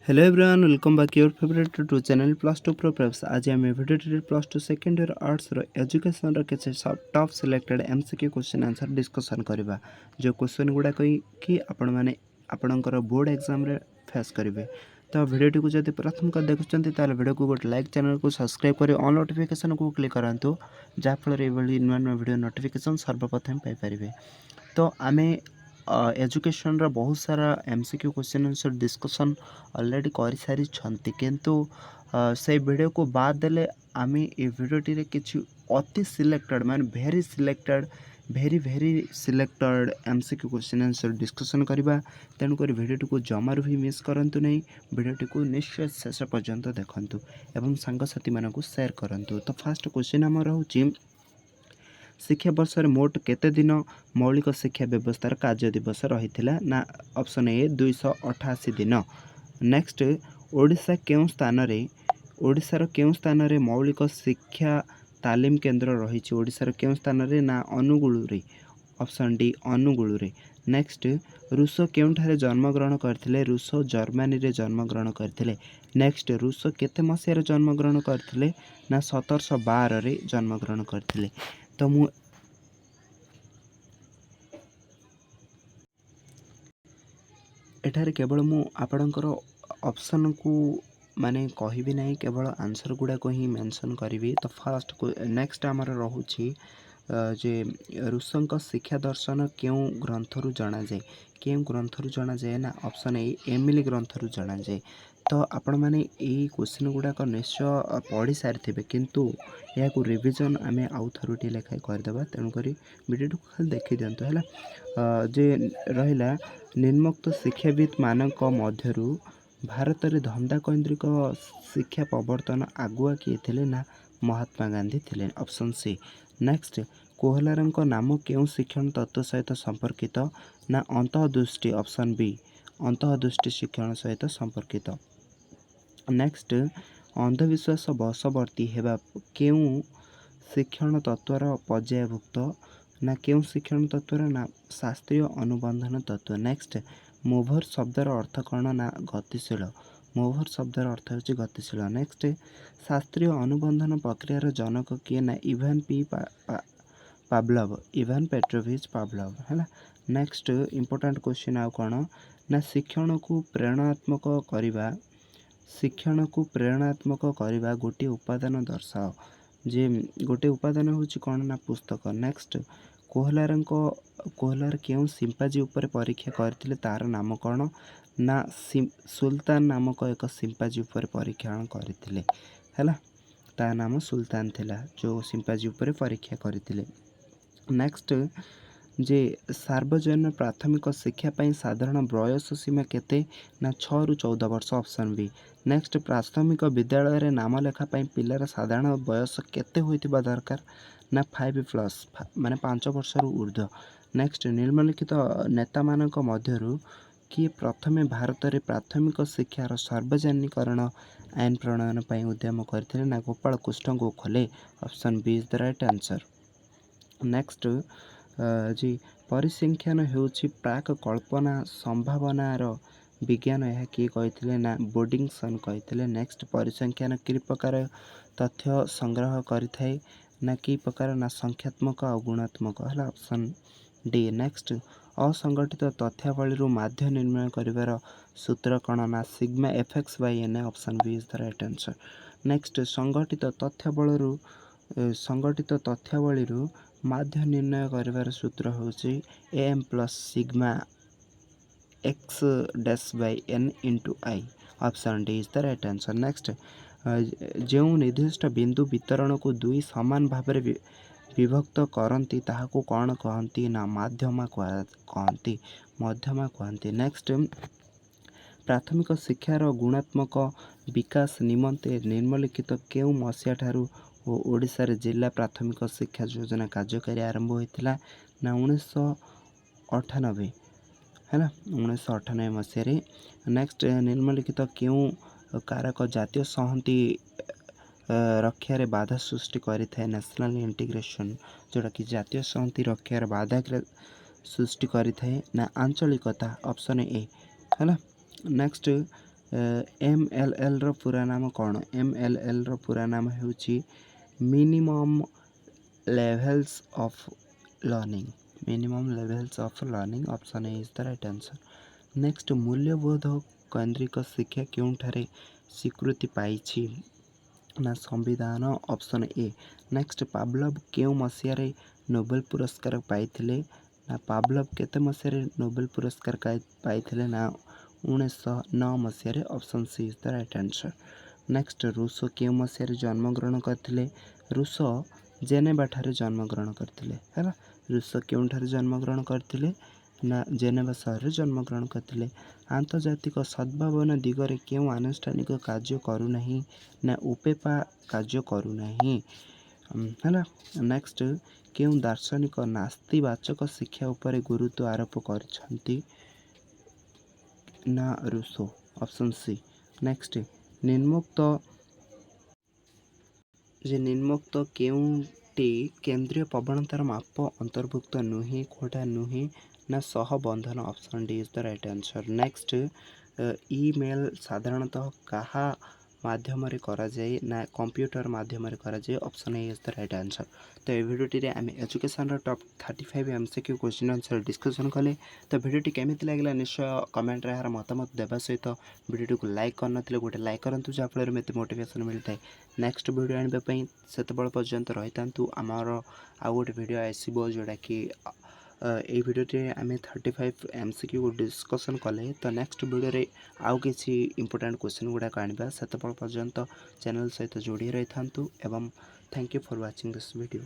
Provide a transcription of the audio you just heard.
Hello everyone, welcome back your favourite to channel plus two pro preps. आज आम video plus two second year arts education किसी top selected MCQ question answer discussion करवा। जो question गुड़ाक कि आपण मैंने आपणकर बोर्ड एग्जाम रे फेस करेंगे। तो भिडियो को जब प्रथम कर देखुं ताल भिडियो को गोटे लाइक, चैनल को सब्सक्राइब कर ऑल नोटिफिकेशन को क्लिक करातु, जहाँफल ये नुआ नुआ भिडियो नोटिफिकेशन सर्वप्रथम पाइपर। तो आमे एजुकेशन रा बहुत सारा MCQ question answer discussion already कर सारी किंतु से वीडियो को बाद देले आमे ए वीडियोटी रे किछि अति सिलेक्टेड माने very selected MCQ question answer discussion करबा। तेणुक भिडियोटी को जमार भी मिस करंतु नहीं, भिडियोटी को निश्चय शेष पर्यंत देखंतु एवं सांगसाथी मानकु शेयर करंतु। तो फर्स्ट क्वेश्चन आम रहउछि, शिक्षा वर्ष मोट केते दिन मौलिक शिक्षा व्यवस्थार कार्य दिवस रही ना? ऑप्शन ए 288 दिन। नेक्स्ट, ओडिशा केउं स्थान रे ओडिशार केउं स्थान रे मौलिक शिक्षा तालीम केंद्र रही? ओडिशार केउं स्थान रे ना? अनुगुल रे। ऑप्शन डी अनुगुल रे। नेक्स्ट, रूसो केउंठारे जन्मग्रहण करथिले? रूसो जर्मनी रे जन्मग्रहण करथिले। नेक्स्ट, रूसो केते मसीह रे जन्मग्रहण करथिले? ना 1712 रे जन्मग्रहण करथिले। तो मु एठारे केवल मु आपणकर ऑप्शन को माने कहबी नहीं, केवल आंसर गुड़ा को ही मेंशन करी। तो फर्स्ट नेक्स्ट आमर रहुछि जे रूसों शिक्षा दर्शन क्यों ग्रंथरु जना जाए? क्यों ग्रंथरु जना जाए ना? ऑप्शन ए एमिली ग्रंथरु जना जाए। तो आपण मैंने यही क्वेश्चन गुड़ाक निश्चय पढ़ी सारी किंतु या रिविजन आम आउ थरुटी लेखाएं करदे। तेणुक वीडियो को खाली देखी दिंतु है। जे रहिला निम्नोक्त शिक्षाविद मानक मध्यरु भारत में धंदा केन्द्रिक शिक्षा प्रवर्तन आगुआ किए थे ना? महात्मा गांधी थे। Option C. नेक्स्ट, कोहलारଙ୍କ नाम क्यों शिक्षण तत्व सहित संपर्कित? ना अंतःदृष्टि। ऑप्शन बी अंतःदृष्टि शिक्षण सहित संपर्कित। नेक्स्ट, अंधविश्वास बशवर्ती हेबा क्यों शिक्षण तत्वर पर्यायभुक्त? ना क्यों शिक्षण तत्वर? ना शास्त्रीय अनुबंधन तत्व। नेक्स्ट, मूभर शब्दर अर्थ कौन? ना गतिशील। मूभर शब्दर अर्थ हो गतिशील। नेक्स्ट, शास्त्रीय अनुबंधन प्रक्रियार जनक किए? ना Ivan Pavlov, Ivan Petrovich Pavlov है। नेक्स्ट इंपोर्टेंट क्वेश्चन आउ कौन ना? शिक्षण को प्रेरणात्मक करवा गोटे उपादान दर्शाओ। जे गोटे उपादान होची कौन? ना पुस्तक। नेक्स्ट, कोहलार क्यों सिंपाजी उपर परीक्षा करथिले? तार नाम कौन? ना सुल्तान नामक एक सिंपाजी उपर परीक्षा करथिले हैला। ता नाम सुल्तान थिला जो सिंपाजी उपर परीक्षा करथिले। नेक्स्ट, जे सार्वजनिक प्राथमिक शिक्षा पाई साधारण बयस सीमा केते? ना 6 ରୁ 14 वर्ष। Option B. नेक्स्ट, प्राथमिक विद्यालय रे नाम लेखा पाई पिलार साधारण बयस केते होइतिबा दरकार? ना 5+ माने 5 वर्ष रु ऊर्ध्व। नेक्स्ट, निम्नलिखित नेता मानक मध्यरु किए प्रथमे भारत रे प्राथमिक शिक्षार सार्वजनिकरण आईन प्रणयन पाई उद्यम करथिले? ना Gopal Krishna Gokhale. Option B is the right answer. Next, जी परिसंख्यान हेउछि प्राक कल्पना संभावनार विज्ञान, यह किए कहिथिले? ना बोर्डिंगसन कहिथिले। नेक्स्ट, परिसंख्यान कि प्रकार तथ्य संग्रह करिथाए? ना कि प्रकार? ना संख्यात्मक और गुणात्मक है। Option D. नेक्स्ट, असंगठित तथ्यावली माध्य निर्णय करिवार सूत्र कौन? ना sigma FX by N. Option B is the right answer. Next, संगठित तथ्यावली माध्य निर्णय करिवार सूत्र होछि M plus sigma X dash by N into I. Option D is the right answer. Next, जो निर्दिष्ट बिंदु वितरण को दुई समान भाव में विभक्त करती ताहाको कौन कहती? ना मध्यमा कहती, मध्यमा कहती। नेक्स्ट, प्राथमिक शिक्षार गुणात्मक विकास निमंते निम्नलिखित केउ मसीहा ठारू ओडिशा रे जिला प्राथमिक शिक्षा योजना कार्यकारी आरंभ होता? ना 1998 है ना, 1998 मसीह। नेक्स्ट, निम्नलिखित केउ कारक जातीय संहति रक्षार बाधा सृष्टि करें? नेशनल इंटीग्रेशन, जोटा कि जातीय संहति रक्षार बाधा सृष्टि करें? ना आंचलिकता। ऑप्शन ए है ना। नेक्स्ट, MLL ର पूरा नाम कौन? MLL ର पूरा नाम ହେଉଛି minimum levels of learning. Minimum levels of learning option A is the right answer. Next मूल्यबोध केन्द्रिक शिक्षा केउठारे स्वीकृति पाइछि ना संविधान ऑप्शन ए। नेक्स्ट पावलोव केउ मसीहारे नोबेल पुरस्कार पाइथिले ना पावलोव केते मसीहारे नोबेल पुरस्कार पाइथिले ना 1909 मसीहारे option C is the right answer. Next Rousseau केउ मसीहारे जन्मग्रहण करथिले? रूसो जेनेवा ठारे जन्मग्रहण करथिले हैला। रूसो केउठारे जन्मग्रहण करथिले ना जेनेवा सहर जन्मग्रहण करथिले। आंतर्जातिक सद्भावना दिगरे केउ आनुष्ठानिक कार्य करूनाही ना उपेपा कार्य करूनाही हैला। नेक्स्ट केउ दार्शनिक नास्तिवाचक शिक्षा उपरे गुरुत्व आरोप करछंती ना रूसो ऑप्शन सी। नेक्स्ट निम्नोक्त केउटी केंद्रीय प्रवणतार माप अंतर्भुक्त नुहे कोटा नुहे ना सह बंधन option D is the right answer. Next email साधारणतः कहा माध्यम करा जाए ना कंप्यूटर माध्यम करा जाए option A is the right answer. तो ये वीडियो आम education top 35 MCQ question answer discussion कले। तो वीडियो केमिति लागला निश्चय कमेंट यार मतामत देवा सहित वीडियो को लाइक करन गोटे लाइक करंतु जहाँफल मत मोटिवेशन मिलता है नेक्स्ट वीडियो आने से पर्यंत रही था आमर आउ गोटे वीडियो आसो जोटा कि ये वीडियो आम 35 MCQ को डिस्कसन कले। तो नेक्स्ट वीडियो आउ किसी इंपोर्टेंट क्वेश्चन गुड़ाक आने से पर्यंत चैनल सहित जोड़ी रही था एवं thank you for watching this video.